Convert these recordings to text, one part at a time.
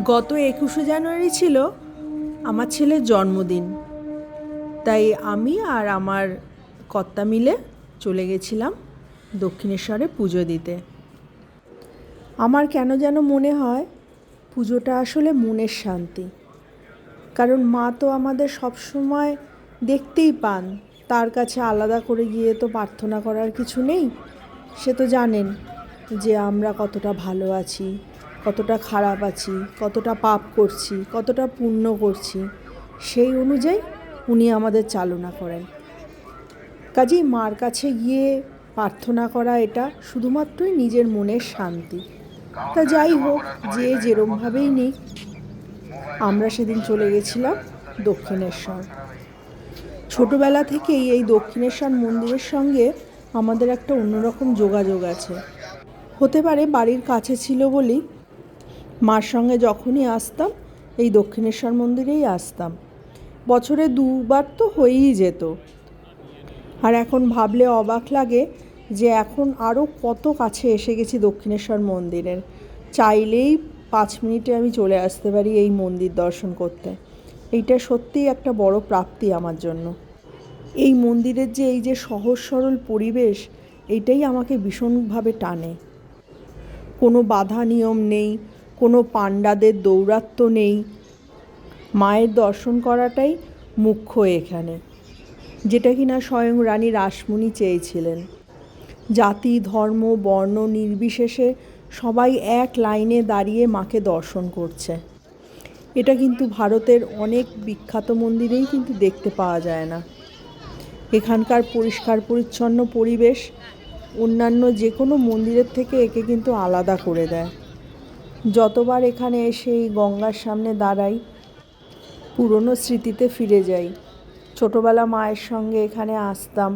গত ২১শে জানুয়ারি ছিল আমার ছেলের জন্মদিন। তাই আমি আর আমার কর্তা মিলে চলে গেছিলাম দক্ষিণেশ্বরে পুজো দিতে। আমার কেন যেন মনে হয় পুজোটা আসলে মনের শান্তি। কারণ মা তো আমাদের সবসময় দেখতেই পান, তার কাছে আলাদা করে গিয়ে তো প্রার্থনা করার কিছু নেই। সে তো জানেন যে আমরা কতটা ভালো আছি, কতটা খারাপ আছি, কতটা পাপ করছি, কতটা পুণ্য করছি, সেই অনুযায়ী উনি আমাদের চালনা করেন। কাজেই মার কাছে গিয়ে প্রার্থনা করা এটা শুধুমাত্রই নিজের মনের শান্তি। তা যাই হোক, যে যেরমভাবেই নিক, আমরা সেদিন চলে গেছিলাম দক্ষিণেশ্বর। ছোটোবেলা থেকেই এই দক্ষিণেশ্বর মন্দিরের সঙ্গে আমাদের একটা অন্যরকম যোগাযোগ আছে। হতে পারে বাড়ির কাছে ছিল বলেই মার সঙ্গে যখনই আসতাম এই দক্ষিণেশ্বর মন্দিরেই আসতাম। বছরে ২বার তো হয়েই যেত। আর এখন ভাবলে অবাক লাগে যে এখন আরও কত কাছে এসে গেছি দক্ষিণেশ্বর মন্দিরের। চাইলেই ৫ মিনিটে আমি চলে আসতে পারি এই মন্দির দর্শন করতে। এইটা সত্যিই একটা বড় প্রাপ্তি আমার জন্য। এই মন্দিরের যে এই যে সহজ সরল পরিবেশ, এইটাই আমাকে ভীষণভাবে টানে। কোনো বাধা নিয়ম নেই, কোনো পাণ্ডাদের দৌরাত্ম্য নেই। মায়ের দর্শন করাটাই মুখ্য এখানে, যেটা কিনা স্বয়ং রানী রাসমণি চেয়েছিলেন। জাতি, ধর্ম, বর্ণ নির্বিশেষে সবাই এক লাইনে দাঁড়িয়ে মাকে দর্শন করছে। এটা কিন্তু ভারতের অনেক বিখ্যাত মন্দিরেই কিন্তু দেখতে পাওয়া যায় না। এখানকার পরিষ্কার পরিচ্ছন্ন পরিবেশ অন্যান্য যে কোনো মন্দিরের থেকে একে কিন্তু আলাদা করে দেয়। যতবার এখানে এসে এই গঙ্গার সামনে দাঁড়াই, পুরনো স্মৃতিতে ফিরে যাই। ছোটোবেলা মায়ের সঙ্গে এখানে আসতাম,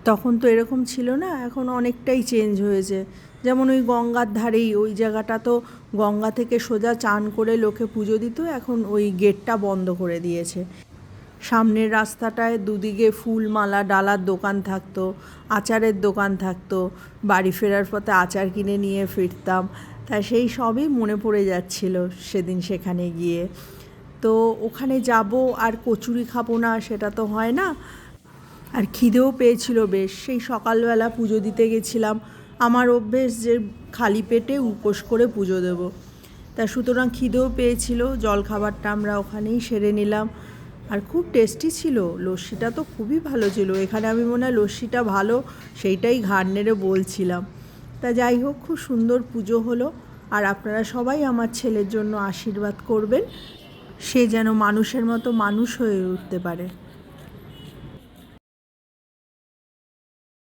তখন তো এরকম ছিল না, এখন অনেকটাই চেঞ্জ হয়েছে। যেমন ওই গঙ্গার ধারেই ওই জায়গাটা তো গঙ্গা থেকে সোজা চান করে লোকে পুজো দিত, এখন ওই গেটটা বন্ধ করে দিয়েছে। সামনের রাস্তাটায় দুদিকে ফুল মালা ডালার দোকান থাকতো, আচারের দোকান থাকতো। বাড়ি ফেরার পথে আচার কিনে নিয়ে ফিরতাম। তাই সেই সবই মনে পড়ে যাচ্ছিল সেদিন সেখানে গিয়ে। তো ওখানে যাব আর কচুরি খাবো না সেটা তো হয় না। আর খিদেও পেয়েছিল বেশ, সেই সকালবেলা পুজো দিতে গেছিলাম। আমার অভ্যেস যে খালি পেটে উপোস করে পুজো দেব। তা সুতরাং খিদেও পেয়েছিল, জলখাবারটা আমরা ওখানেই সেরে নিলাম। আর খুব টেস্টি ছিল, লস্যিটা তো খুবই ভালো ছিল। এখানে আমি মনে হয় লস্যিটা ভালো সেইটাই ঘাড় নেড়ে বলছিলাম। তা যাই হোক, খুব সুন্দর পুজো হলো। আর আপনারা সবাই আমার ছেলের জন্য আশীর্বাদ করবেন, সে যেন মানুষের মতো মানুষ হয়ে উঠতে পারে।